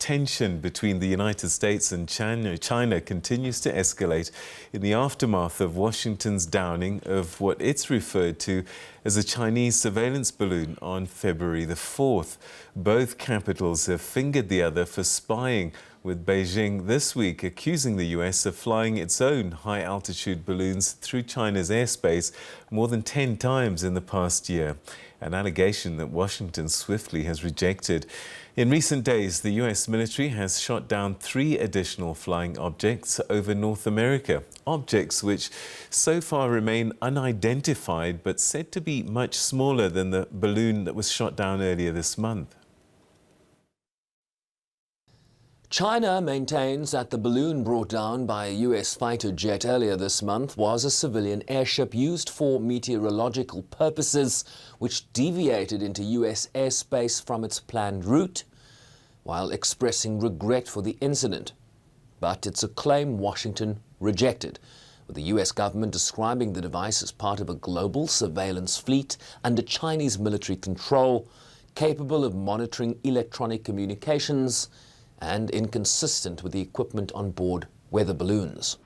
tension between the United States and China continues to escalate in the aftermath of Washington's downing of what it's referred to as a Chinese surveillance balloon on February the 4th. Both capitals have fingered the other for spying, with Beijing this week accusing the US of flying its own high-altitude balloons through China's airspace more than 10 times in the past year, an allegation that Washington swiftly has rejected. In recent days, the US military has shot down 3 additional flying objects over North America, objects which so far remain unidentified but said to be much smaller than the balloon that was shot down earlier this month. China maintains that the balloon brought down by a US fighter jet earlier this month was a civilian airship used for meteorological purposes, which deviated into US airspace from its planned route, while expressing regret for the incident. But it's a claim Washington rejected, with the US government describing the device as part of a global surveillance fleet under Chinese military control, capable of monitoring electronic communications and inconsistent with the equipment on board weather balloons.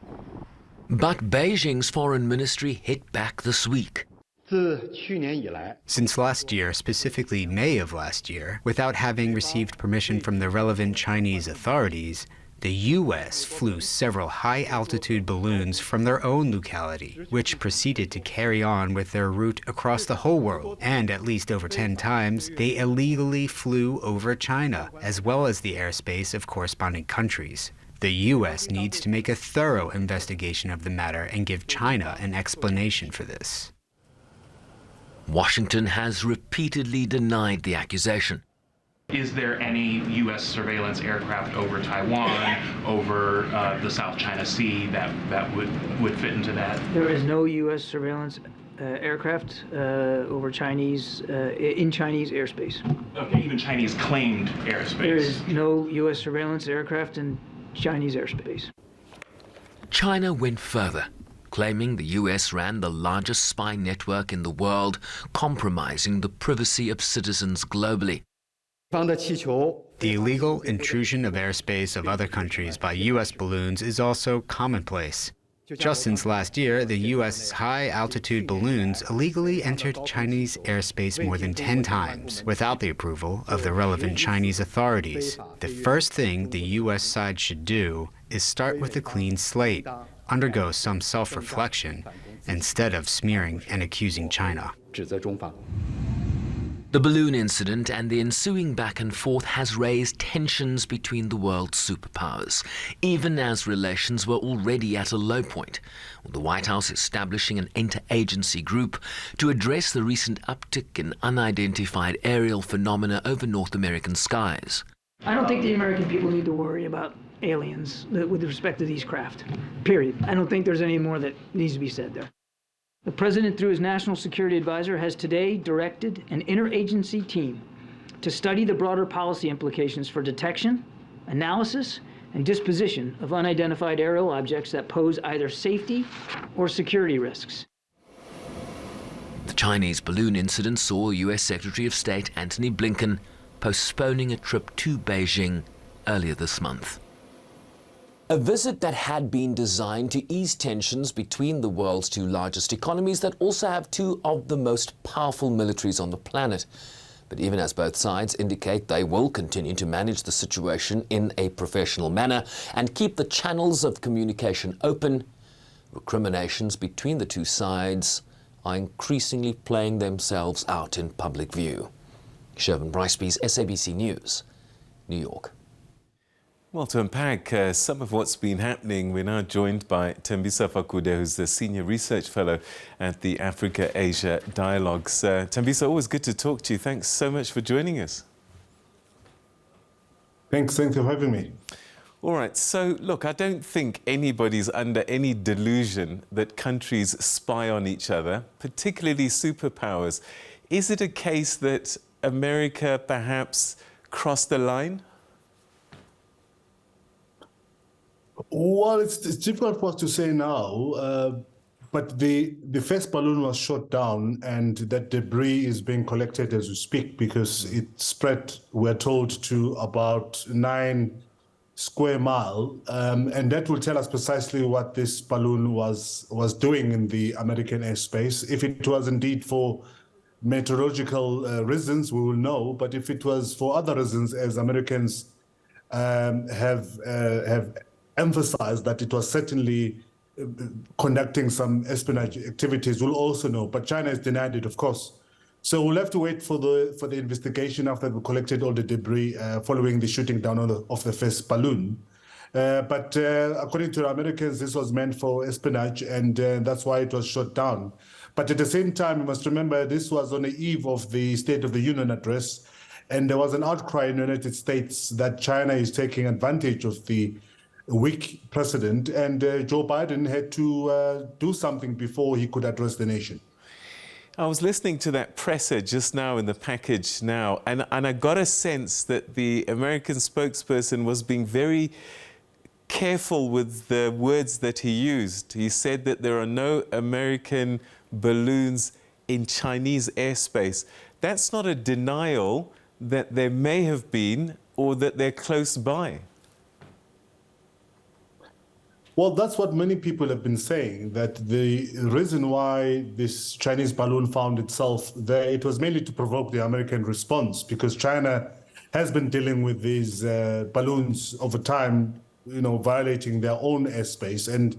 But Beijing's foreign ministry hit back this week. Since last year, specifically May of last year, without having received permission from the relevant Chinese authorities, the U.S. flew several high-altitude balloons from their own locality, which proceeded to carry on with their route across the whole world. And at least over 10 times, they illegally flew over China, as well as the airspace of corresponding countries. The U.S. needs to make a thorough investigation of the matter and give China an explanation for this. Washington has repeatedly denied the accusation. Is there any U.S. surveillance aircraft over Taiwan, over the South China Sea that would fit into that? There is no U.S. surveillance aircraft over in Chinese airspace. Okay, even Chinese claimed airspace. There is no U.S. surveillance aircraft in Chinese airspace. China went further, claiming the U.S. ran the largest spy network in the world, compromising the privacy of citizens globally. The illegal intrusion of airspace of other countries by U.S. balloons is also commonplace. Just since last year, the U.S.'s high-altitude balloons illegally entered Chinese airspace more than 10 times without the approval of the relevant Chinese authorities. The first thing the U.S. side should do is start with a clean slate, undergo some self-reflection, instead of smearing and accusing China. The balloon incident and the ensuing back and forth has raised tensions between the world's superpowers, even as relations were already at a low point, with the White House establishing an interagency group to address the recent uptick in unidentified aerial phenomena over North American skies. I don't think the American people need to worry about aliens with respect to these craft, period. I don't think there's any more that needs to be said there. The President, through his National Security Advisor, has today directed an interagency team to study the broader policy implications for detection, analysis, and disposition of unidentified aerial objects that pose either safety or security risks. The Chinese balloon incident saw U.S. Secretary of State Antony Blinken postponing a trip to Beijing earlier this month. A visit that had been designed to ease tensions between the world's 2 largest economies that also have 2 of the most powerful militaries on the planet. But even as both sides indicate they will continue to manage the situation in a professional manner and keep the channels of communication open, recriminations between the 2 sides are increasingly playing themselves out in public view. Shervin Briceby's SABC News, New York. Well, to unpack some of what's been happening, we're now joined by Thembisa Fakude, who's the Senior Research Fellow at the Africa-Asia Dialogues. Thembisa, always good to talk to you. Thanks so much for joining us. Thanks for having me. All right, so look, I don't think anybody's under any delusion that countries spy on each other, particularly superpowers. Is it a case that America perhaps crossed the line? Well, it's difficult for us to say now, But the first balloon was shot down, and that debris is being collected as we speak because it spread, we're told, to about 9 square mile, and that will tell us precisely what this balloon was doing in the American airspace. If it was indeed for meteorological reasons, we will know. But if it was for other reasons, as Americans have emphasized that it was certainly conducting some espionage activities, we'll also know. But China has denied it, of course. So we'll have to wait for the investigation after we collected all the debris following the shooting down of the first balloon. But according to the Americans, this was meant for espionage, and that's why it was shot down. But at the same time, you must remember this was on the eve of the State of the Union address, and there was an outcry in the United States that China is taking advantage of the weak president, and Joe Biden had to do something before he could address the nation. I was listening to that presser just now in the package now, and I got a sense that the American spokesperson was being very careful with the words that he used. He said that there are no American balloons in Chinese airspace. That's not a denial that there may have been or that they're close by. Well, that's what many people have been saying, that the reason why this Chinese balloon found itself there, it was mainly to provoke the American response, because China has been dealing with these balloons over time, violating their own airspace. And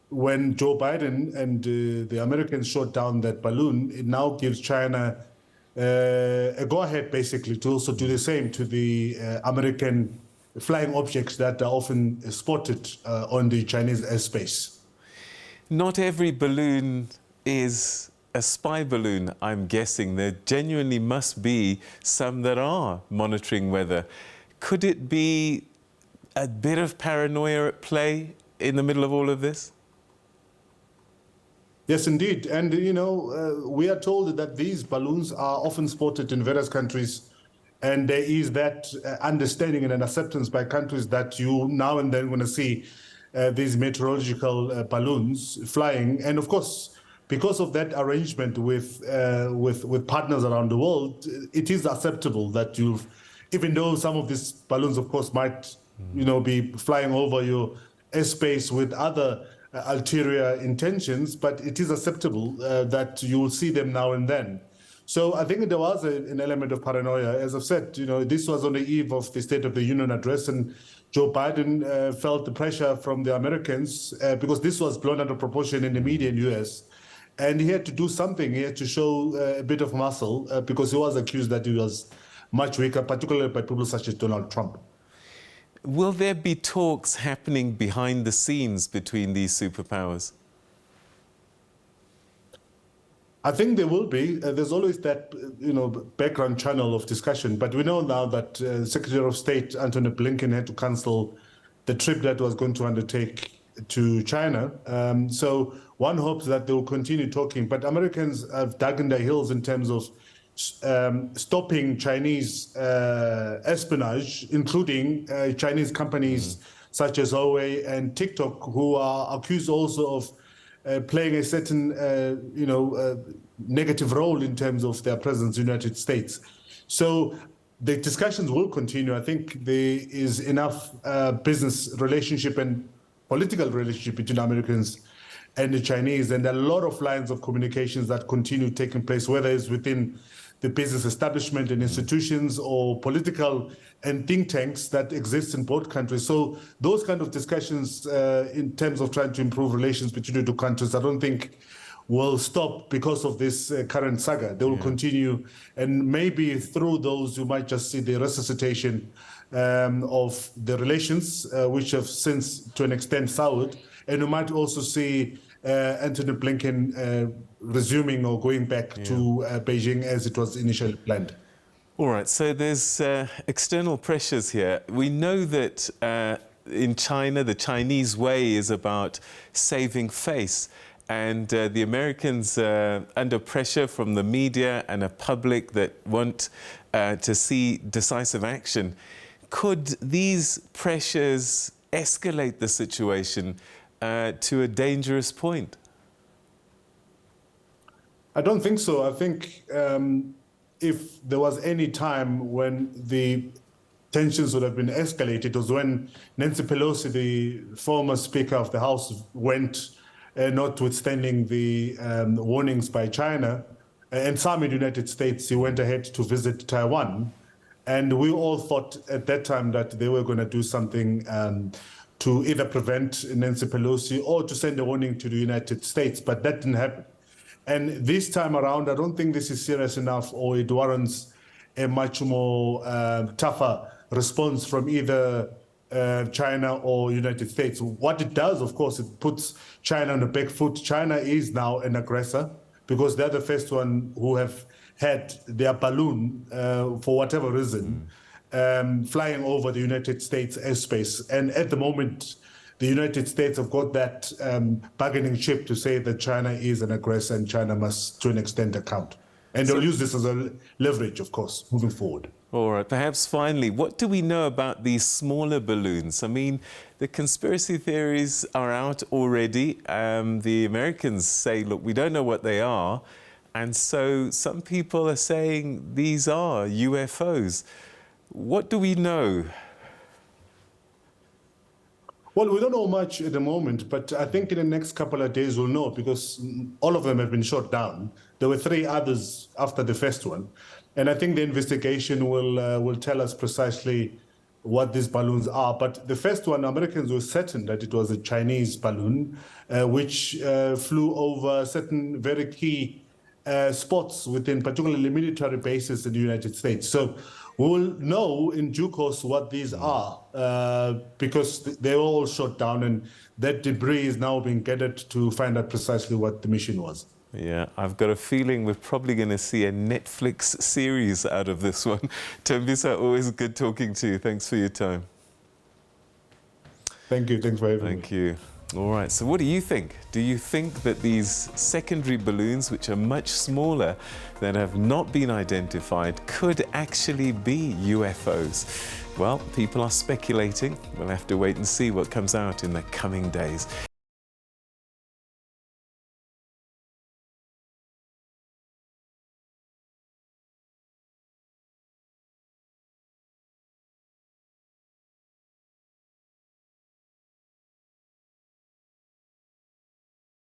when Joe Biden and the Americans shot down that balloon, it now gives China a go-ahead, basically, to also do the same to the American flying objects that are often spotted on the Chinese airspace. Not every balloon is a spy balloon, I'm guessing. There genuinely must be some that are monitoring weather. Could it be a bit of paranoia at play in the middle of all of this? Yes, indeed. And, we are told that these balloons are often spotted in various countries. And there is that understanding and an acceptance by countries that you now and then going to see these meteorological balloons flying. And of course, because of that arrangement with partners around the world, it is acceptable that even though some of these balloons, of course, might be flying over your airspace with other ulterior intentions, but it is acceptable that you will see them now and then. So I think there was an element of paranoia. As I've said, this was on the eve of the State of the Union address, and Joe Biden felt the pressure from the Americans because this was blown out of proportion in the media in the US. And he had to do something. He had to show a bit of muscle because he was accused that he was much weaker, particularly by people such as Donald Trump. Will there be talks happening behind the scenes between these superpowers? I think there will be. There's always that, background channel of discussion. But we know now that Secretary of State Antony Blinken had to cancel the trip that was going to undertake to China. So one hopes that they will continue talking. But Americans have dug in their heels in terms of stopping Chinese espionage, including Chinese companies such as Huawei and TikTok, who are accused also of playing a certain, negative role in terms of their presence in the United States. So the discussions will continue. I think there is enough business relationship and political relationship between Americans and the Chinese, and a lot of lines of communications that continue taking place, whether it's within the business establishment and institutions or political and think tanks that exist in both countries. So those kind of discussions in terms of trying to improve relations between the two countries, I don't think will stop because of this current saga. They will continue, and maybe through those you might just see the resuscitation of the relations, which have since to an extent soured, and you might also see Antony Blinken resuming or going back to Beijing as it was initially planned. All right, so there's external pressures here. We know that in China, the Chinese way is about saving face. And the Americans are under pressure from the media and a public that want to see decisive action. Could these pressures escalate the situation to a dangerous point? I don't think so. I think if there was any time when the tensions would have been escalated, it was when Nancy Pelosi, the former Speaker of the House, went, notwithstanding the warnings by China and some in the United States, he went ahead to visit Taiwan. And we all thought at that time that they were going to do something to either prevent Nancy Pelosi or to send a warning to the United States, but that didn't happen. And this time around, I don't think this is serious enough, or it warrants a much more tougher response from either China or United States. What it does, of course, it puts China on the back foot. China is now an aggressor because they're the first one who have had their balloon, for whatever reason, flying over the United States airspace. And at the moment, the United States have got that bargaining chip to say that China is an aggressor and China must, to an extent, account. And they'll use this as a leverage, of course, moving forward. All right, perhaps finally, what do we know about these smaller balloons? I mean, the conspiracy theories are out already. The Americans say, look, we don't know what they are. And so some people are saying these are UFOs. What do we know? Well, we don't know much at the moment, but I think in the next couple of days we'll know because all of them have been shot down. There were 3 others after the first one. And I think the investigation will tell us precisely what these balloons are. But the first one, Americans were certain that it was a Chinese balloon, which flew over certain very key spots within particularly military bases in the United States. So we will know in due course what these are because they were all shot down and that debris is now being gathered to find out precisely what the mission was. Yeah, I've got a feeling we're probably going to see a Netflix series out of this one. Thembisa, always good talking to you. Thanks for your time. Thank you. Thanks for having me. Thank you. All right, so what do you think? Do you think that these secondary balloons, which are much smaller, that have not been identified, could actually be UFOs? Well, people are speculating. We'll have to wait and see what comes out in the coming days.